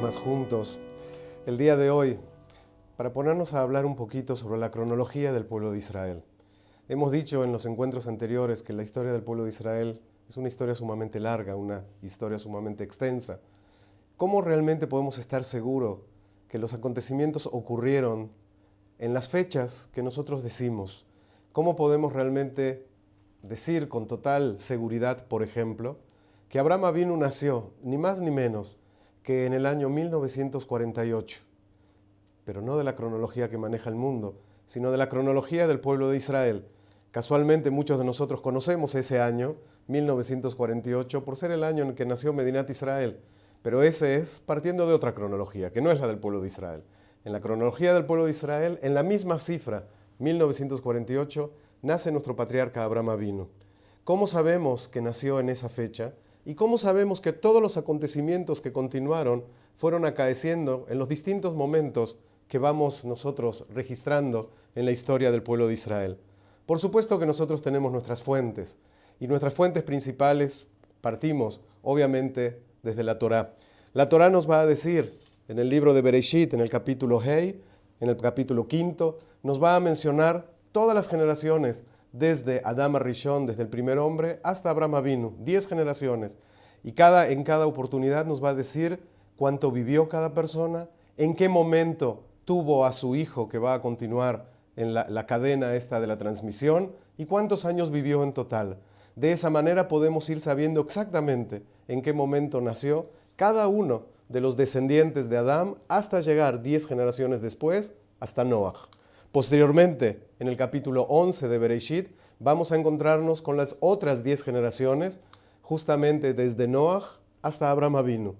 más juntos el día de hoy para ponernos a hablar un poquito sobre la cronología del pueblo de Israel. Hemos dicho en los encuentros anteriores que la historia del pueblo de Israel es una historia sumamente larga, una historia sumamente extensa. ¿Cómo realmente podemos estar seguros que los acontecimientos ocurrieron en las fechas que nosotros decimos? ¿Cómo podemos realmente decir con total seguridad, por ejemplo, que Abraham Avinu nació, ni más ni menos, que en el año 1948, pero no de la cronología que maneja el mundo, sino de la cronología del pueblo de Israel? Casualmente muchos de nosotros conocemos ese año, 1948, por ser el año en el que nació Medinat Israel, pero ese es partiendo de otra cronología, que no es la del pueblo de Israel. En la cronología del pueblo de Israel, en la misma cifra, 1948, nace nuestro patriarca Abraham Avinu. ¿Cómo sabemos que nació en esa fecha? ¿Y cómo sabemos que todos los acontecimientos que continuaron fueron acaeciendo en los distintos momentos que vamos nosotros registrando en la historia del pueblo de Israel? Por supuesto que nosotros tenemos nuestras fuentes, y nuestras fuentes principales partimos, obviamente, desde la Torá. La Torá nos va a decir, en el libro de Bereshit, en el capítulo Hei, en el capítulo 5, nos va a mencionar todas las generaciones, desde Adam Rishon, desde el primer hombre, hasta Abraham Avinu, 10 generaciones. Y en cada oportunidad nos va a decir cuánto vivió cada persona, en qué momento tuvo a su hijo que va a continuar en la cadena esta de la transmisión y cuántos años vivió en total. De esa manera podemos ir sabiendo exactamente en qué momento nació cada uno de los descendientes de Adán hasta llegar 10 generaciones después hasta Noach. Posteriormente, en el capítulo 11 de Bereshit, vamos a encontrarnos con las otras 10 generaciones, justamente desde Noach hasta Abraham Avinu.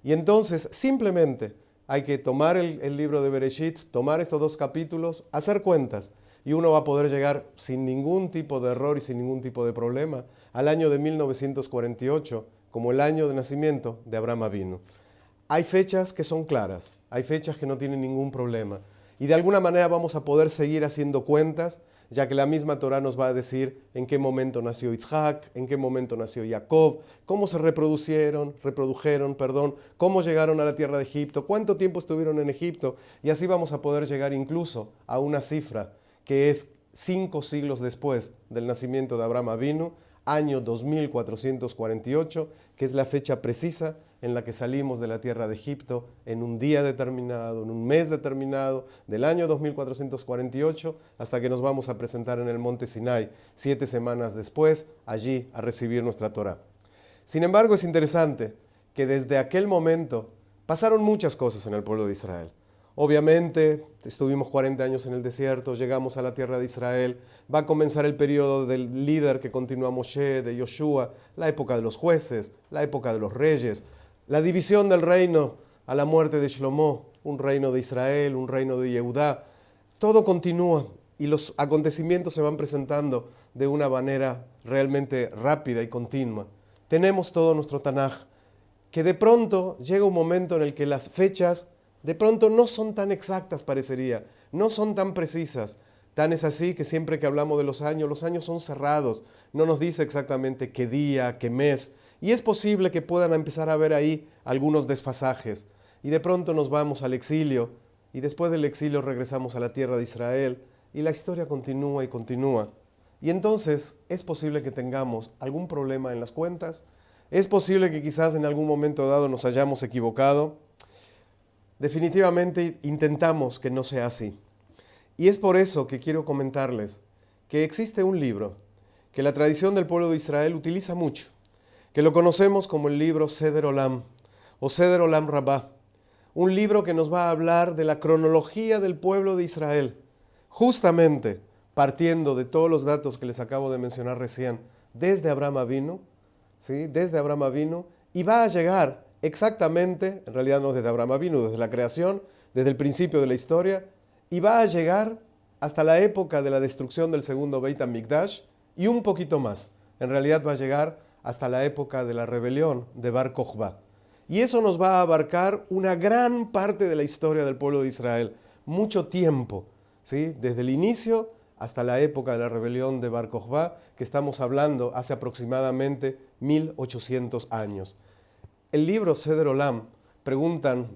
Y entonces, simplemente hay que tomar el libro de Bereshit, tomar estos dos capítulos, hacer cuentas, y uno va a poder llegar sin ningún tipo de error y sin ningún tipo de problema al año de 1948, como el año de nacimiento de Abraham Avinu. Hay fechas que son claras, hay fechas que no tienen ningún problema. Y de alguna manera vamos a poder seguir haciendo cuentas, ya que la misma Torá nos va a decir en qué momento nació Isaac, en qué momento nació Jacob, cómo se reprodujeron, cómo llegaron a la tierra de Egipto, cuánto tiempo estuvieron en Egipto, y así vamos a poder llegar incluso a una cifra que es 5 siglos después del nacimiento de Abraham Avinu, año 2448, que es la fecha precisa en la que salimos de la tierra de Egipto en un día determinado, en un mes determinado, del año 2448, hasta que nos vamos a presentar en el monte Sinai 7 semanas después, allí a recibir nuestra Torá. Sin embargo, es interesante que desde aquel momento pasaron muchas cosas en el pueblo de Israel. Obviamente, estuvimos 40 años en el desierto, llegamos a la tierra de Israel, va a comenzar el periodo del líder que continúa Moshe, de Yoshua, la época de los jueces, la época de los reyes, la división del reino a la muerte de Shlomo, un reino de Israel, un reino de Yehudá. Todo continúa y los acontecimientos se van presentando de una manera realmente rápida y continua. Tenemos todo nuestro Tanaj, que de pronto llega un momento en el que las fechas de pronto no son tan exactas, parecería, no son tan precisas. Tan es así que siempre que hablamos de los años son cerrados, no nos dice exactamente qué día, qué mes, y es posible que puedan empezar a ver ahí algunos desfasajes. Y de pronto nos vamos al exilio, y después del exilio regresamos a la tierra de Israel, y la historia continúa y continúa. Y entonces es posible que tengamos algún problema en las cuentas, es posible que quizás en algún momento dado nos hayamos equivocado. Definitivamente intentamos que no sea así. Y es por eso que quiero comentarles que existe un libro que la tradición del pueblo de Israel utiliza mucho, que lo conocemos como el libro Seder Olam o Seder Olam Rabbah, un libro que nos va a hablar de la cronología del pueblo de Israel, justamente partiendo de todos los datos que les acabo de mencionar recién, desde Abraham Avinu, ¿sí? Desde Abraham Avinu, y va a llegar exactamente, en realidad no desde Abraham Avinu, desde la creación, desde el principio de la historia, y va a llegar hasta la época de la destrucción del segundo Beit HaMikdash y un poquito más. En realidad va a llegar hasta la época de la rebelión de Bar Kokhba. Y eso nos va a abarcar una gran parte de la historia del pueblo de Israel, mucho tiempo, ¿sí? Desde el inicio hasta la época de la rebelión de Bar Kokhba, que estamos hablando hace aproximadamente 1800 años. El libro Seder Olam, preguntan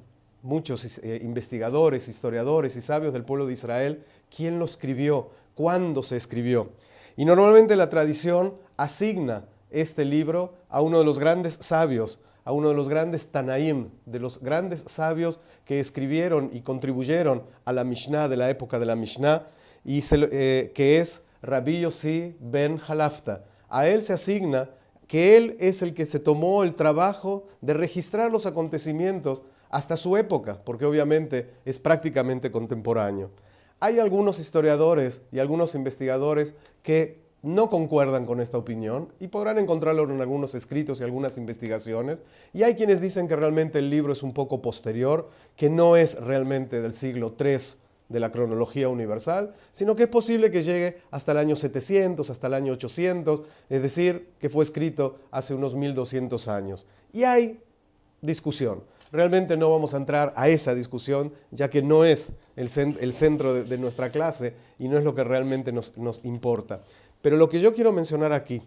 muchos investigadores, historiadores y sabios del pueblo de Israel quién lo escribió, cuándo se escribió. Y normalmente la tradición asigna este libro a uno de los grandes sabios, a uno de los grandes Tanaim, de los grandes sabios que escribieron y contribuyeron a la Mishnah de la época de la Mishnah, que es Rabbi Yossi ben Halafta. A él se asigna que él es el que se tomó el trabajo de registrar los acontecimientos hasta su época, porque obviamente es prácticamente contemporáneo. Hay algunos historiadores y algunos investigadores que no concuerdan con esta opinión y podrán encontrarlo en algunos escritos y algunas investigaciones. Y hay quienes dicen que realmente el libro es un poco posterior, que no es realmente del siglo III de la cronología universal, sino que es posible que llegue hasta el año 700, hasta el año 800, es decir, que fue escrito hace unos 1200 años. Y hay discusión. Realmente no vamos a entrar a esa discusión, ya que no es el centro de nuestra clase y no es lo que realmente nos importa. Pero lo que yo quiero mencionar aquí,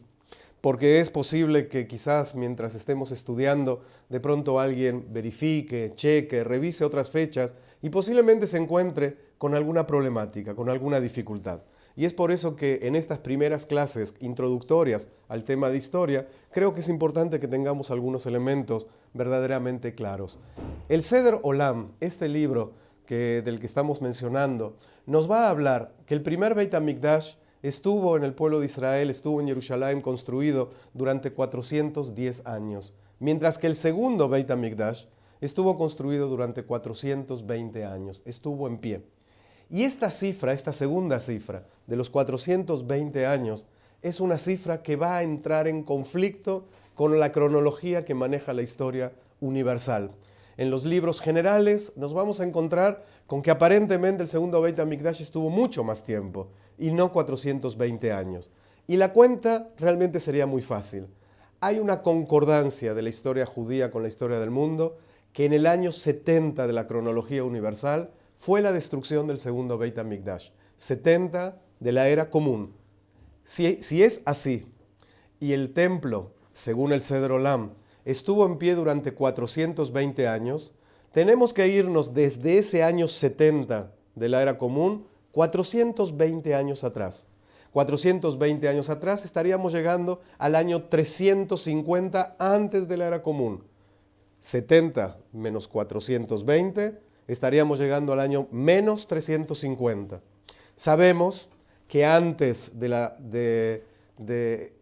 porque es posible que quizás mientras estemos estudiando, de pronto alguien verifique, cheque, revise otras fechas y posiblemente se encuentre con alguna problemática, con alguna dificultad. Y es por eso que en estas primeras clases introductorias al tema de historia, creo que es importante que tengamos algunos elementos verdaderamente claros. El Seder Olam, este libro del que estamos mencionando, nos va a hablar que el primer Beit HaMikdash estuvo en el pueblo de Israel, estuvo en Jerusalén construido durante 410 años, mientras que el segundo Beit HaMikdash estuvo construido durante 420 años, estuvo en pie. Y esta cifra, esta segunda cifra de los 420 años, es una cifra que va a entrar en conflicto con la cronología que maneja la historia universal. En los libros generales nos vamos a encontrar con que aparentemente el segundo Beit HaMikdash estuvo mucho más tiempo y no 420 años. Y la cuenta realmente sería muy fácil. Hay una concordancia de la historia judía con la historia del mundo que en el año 70 de la cronología universal fue la destrucción del segundo Beit HaMikdash, 70 de la era común. Si es así, y el templo, según el Seder Olam, estuvo en pie durante 420 años, tenemos que irnos desde ese año 70 de la era común, 420 años atrás. 420 años atrás estaríamos llegando al año 350 antes de la era común. 70 menos 420, estaríamos llegando al año menos 350. Sabemos que antes de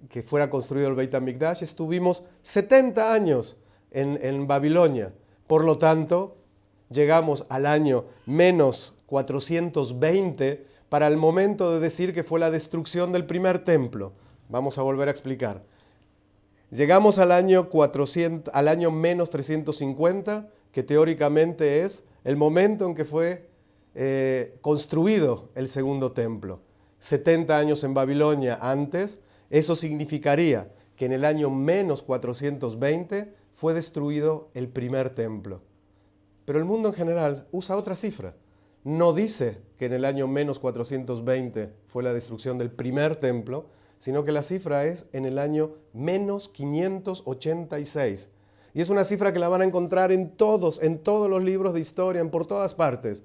que fuera construido el Beit HaMikdash estuvimos 70 años en Babilonia. Por lo tanto, llegamos al año menos 420 para el momento de decir que fue la destrucción del primer templo. Vamos a volver a explicar. Llegamos al año menos 350, que teóricamente es el momento en que fue construido el segundo templo. 70 años en Babilonia antes, eso significaría que en el año menos 420 fue destruido el primer templo. Pero el mundo en general usa otra cifra. No dice que en el año menos 420 fue la destrucción del primer templo, sino que la cifra es en el año menos 586. Y es una cifra que la van a encontrar en todos los libros de historia, por todas partes.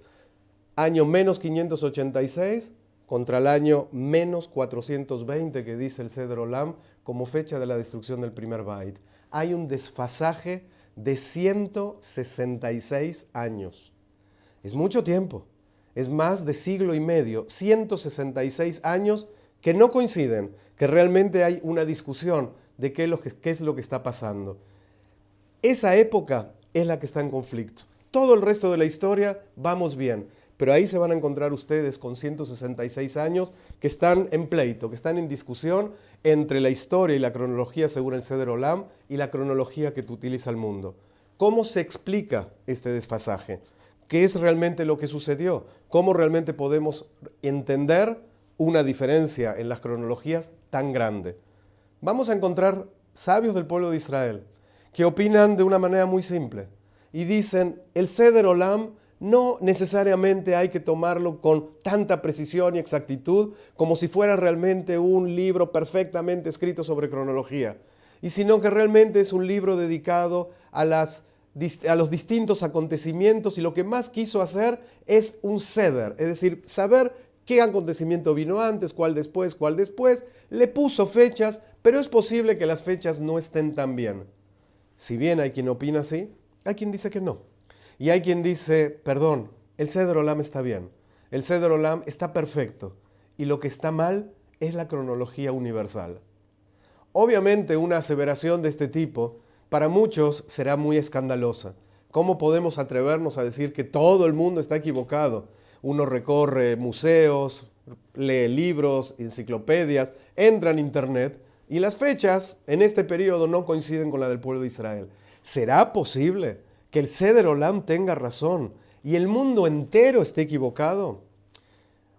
Año menos 586 contra el año menos 420 que dice el Seder Olam como fecha de la destrucción del primer Beit. Hay un desfasaje de 166 años. Es mucho tiempo, es más de siglo y medio, 166 años que no coinciden, que realmente hay una discusión de qué es lo que está pasando. Esa época es la que está en conflicto. Todo el resto de la historia vamos bien, pero ahí se van a encontrar ustedes con 166 años que están en pleito, que están en discusión entre la historia y la cronología según el Seder Olam y la cronología que utiliza el mundo. ¿Cómo se explica este desfasaje? ¿Qué es realmente lo que sucedió? ¿Cómo realmente podemos entender una diferencia en las cronologías tan grande? Vamos a encontrar sabios del pueblo de Israel que opinan de una manera muy simple y dicen, el Seder Olam no necesariamente hay que tomarlo con tanta precisión y exactitud como si fuera realmente un libro perfectamente escrito sobre cronología, y sino que realmente es un libro dedicado a las a los distintos acontecimientos y lo que más quiso hacer es un seder, es decir, saber qué acontecimiento vino antes, cuál después, le puso fechas, pero es posible que las fechas no estén tan bien. Si bien hay quien opina así, hay quien dice que no. Y hay quien dice, perdón, el Seder Olam está bien, el Seder Olam está perfecto, y lo que está mal es la cronología universal. Obviamente una aseveración de este tipo para muchos será muy escandalosa. ¿Cómo podemos atrevernos a decir que todo el mundo está equivocado? Uno recorre museos, lee libros, enciclopedias, entra en internet y las fechas en este periodo no coinciden con la del pueblo de Israel. ¿Será posible que el Seder Olam tenga razón y el mundo entero esté equivocado?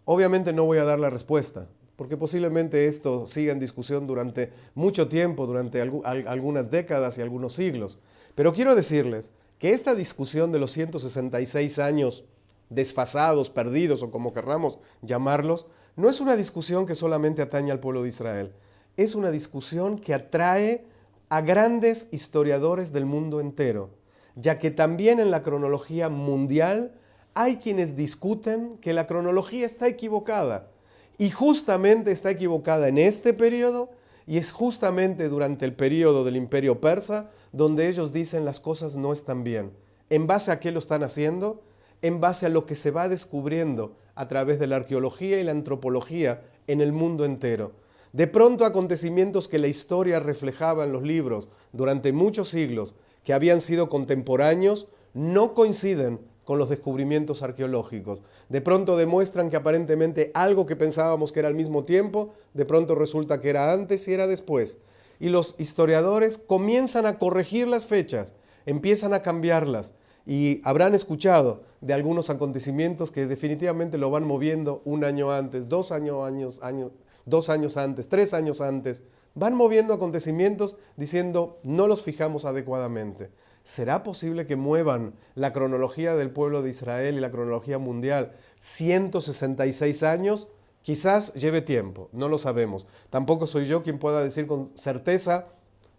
Obviamente no voy a dar la respuesta, porque posiblemente esto siga en discusión durante mucho tiempo, durante algunas décadas y algunos siglos. Pero quiero decirles que esta discusión de los 166 años desfasados, perdidos o como querramos llamarlos, no es una discusión que solamente atañe al pueblo de Israel. Es una discusión que atrae a grandes historiadores del mundo entero, ya que también en la cronología mundial hay quienes discuten que la cronología está equivocada. Y justamente está equivocada en este periodo y es justamente durante el periodo del Imperio Persa donde ellos dicen las cosas no están bien. ¿En base a qué lo están haciendo? En base a lo que se va descubriendo a través de la arqueología y la antropología en el mundo entero. De pronto acontecimientos que la historia reflejaba en los libros durante muchos siglos, que habían sido contemporáneos, no coinciden con los descubrimientos arqueológicos. De pronto demuestran que aparentemente algo que pensábamos que era al mismo tiempo, de pronto resulta que era antes y era después. Y los historiadores comienzan a corregir las fechas, empiezan a cambiarlas y habrán escuchado de algunos acontecimientos que definitivamente lo van moviendo un año antes, 2 años antes, 3 años antes. Van moviendo acontecimientos diciendo no los fijamos adecuadamente. ¿Será posible que muevan la cronología del pueblo de Israel y la cronología mundial 166 años? Quizás lleve tiempo, no lo sabemos. Tampoco soy yo quien pueda decir con certeza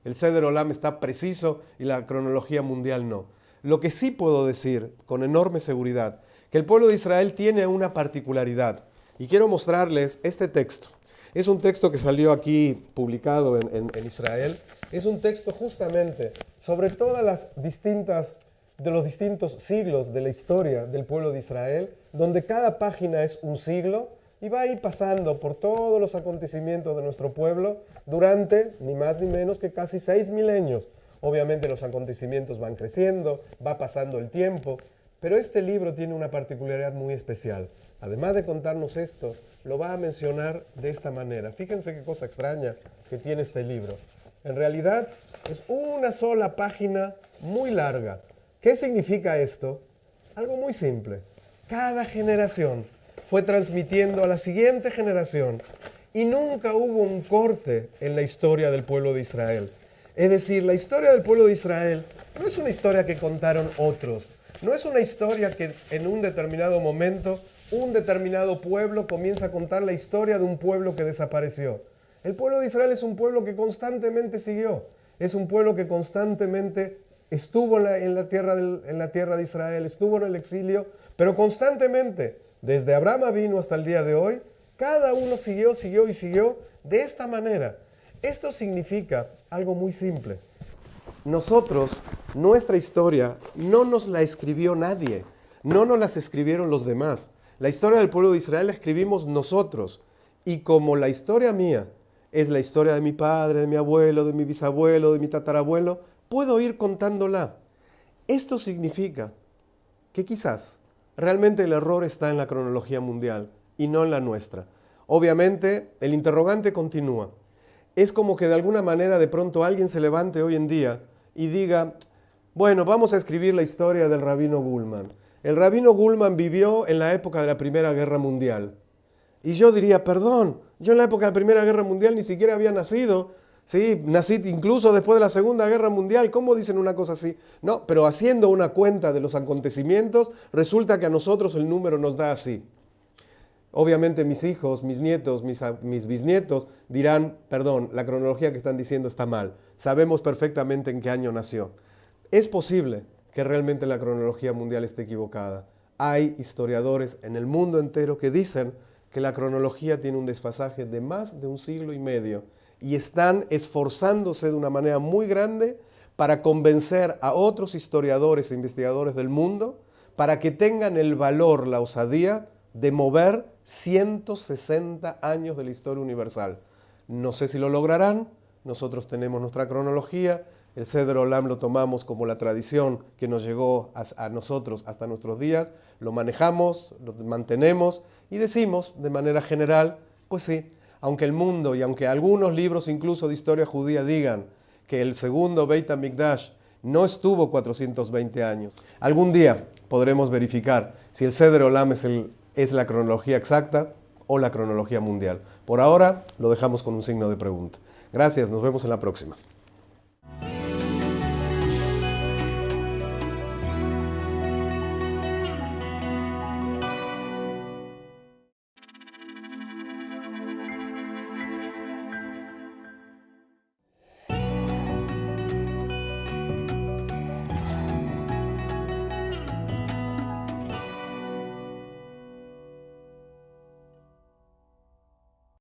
el Seder Olam está preciso y la cronología mundial no. Lo que sí puedo decir con enorme seguridad, que el pueblo de Israel tiene una particularidad. Y quiero mostrarles este texto. Es un texto que salió aquí publicado en Israel. Es un texto justamente sobre todas de los distintos siglos de la historia del pueblo de Israel, donde cada página es un siglo y va a ir pasando por todos los acontecimientos de nuestro pueblo durante ni más ni menos que casi 6 milenios. Obviamente los acontecimientos van creciendo, va pasando el tiempo, pero este libro tiene una particularidad muy especial. Además de contarnos esto, lo va a mencionar de esta manera. Fíjense qué cosa extraña que tiene este libro. En realidad es una sola página muy larga. ¿Qué significa esto? Algo muy simple. Cada generación fue transmitiendo a la siguiente generación y nunca hubo un corte en la historia del pueblo de Israel. Es decir, la historia del pueblo de Israel no es una historia que contaron otros. No es una historia que en un determinado momento un determinado pueblo comienza a contar la historia de un pueblo que desapareció. El pueblo de Israel es un pueblo que constantemente siguió. Es un pueblo que constantemente estuvo en la tierra de Israel, estuvo en el exilio, pero constantemente, desde Abraham Avinu hasta el día de hoy, cada uno siguió de esta manera. Esto significa algo muy simple. Nosotros, nuestra historia, no nos la escribió nadie, no nos las escribieron los demás. La historia del pueblo de Israel la escribimos nosotros. Y como la historia mía es la historia de mi padre, de mi abuelo, de mi bisabuelo, de mi tatarabuelo, puedo ir contándola. Esto significa que quizás realmente el error está en la cronología mundial y no en la nuestra. Obviamente, el interrogante continúa. Es como que de alguna manera de pronto alguien se levante hoy en día y diga, bueno, vamos a escribir la historia del rabino Gulman. El rabino Gulman vivió en la época de la Primera Guerra Mundial. Y yo diría, perdón, yo en la época de la Primera Guerra Mundial ni siquiera había nacido. Sí, nací incluso después de la Segunda Guerra Mundial. ¿Cómo dicen una cosa así? No, pero haciendo una cuenta de los acontecimientos, resulta que a nosotros el número nos da así. Obviamente mis hijos, mis nietos, mis bisnietos dirán, perdón, la cronología que están diciendo está mal. Sabemos perfectamente en qué año nació. Es posible que realmente la cronología mundial esté equivocada. Hay historiadores en el mundo entero que dicen que la cronología tiene un desfasaje de más de 1,5 siglos y están esforzándose de una manera muy grande para convencer a otros historiadores e investigadores del mundo para que tengan el valor, la osadía de mover 160 años de la historia universal. No sé si lo lograrán, nosotros tenemos nuestra cronología, el Seder Olam lo tomamos como la tradición que nos llegó a nosotros hasta nuestros días, lo manejamos, lo mantenemos y decimos de manera general, pues sí, aunque el mundo y aunque algunos libros incluso de historia judía digan que el segundo Beit HaMikdash no estuvo 420 años, algún día podremos verificar si el Seder Olam es la cronología exacta o la cronología mundial. Por ahora lo dejamos con un signo de pregunta. Gracias, nos vemos en la próxima.